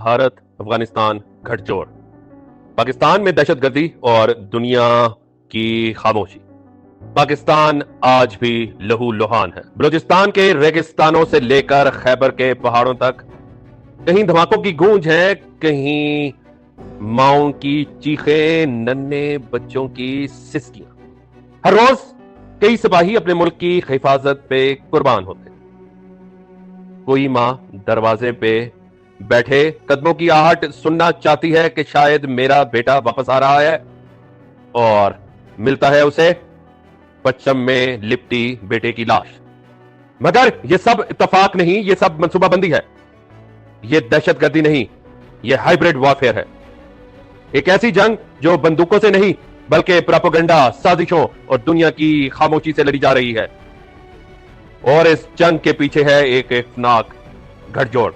भारत अफगानिस्तान गठजोड़, पाकिस्तान में दहशतगर्दी और दुनिया की खामोशी। पाकिस्तान आज भी लहूलुहान है। बलूचिस्तान के रेगिस्तानों से लेकर खैबर के पहाड़ों तक कहीं धमाकों की गूंज है, कहीं माओं की चीखें, नन्हे बच्चों की सिसकियां। हर रोज कई सिपाही अपने मुल्क की हिफाजत पे कुर्बान होते हैं। कोई मां दरवाजे पे बैठे कदमों की आहट सुनना चाहती है कि शायद मेरा बेटा वापस आ रहा है, और मिलता है उसे पश्चिम में लिपटी बेटे की लाश। मगर यह सब इत्तेफाक नहीं, यह सब मंसूबाबंदी है। यह दहशतगर्दी नहीं, यह हाइब्रिड वॉरफेयर है। एक ऐसी जंग जो बंदूकों से नहीं बल्कि प्रोपेगेंडा, साजिशों और दुनिया की खामोशी से लड़ी जा रही है। और इस जंग के पीछे है एक खौफनाक गठजोड़।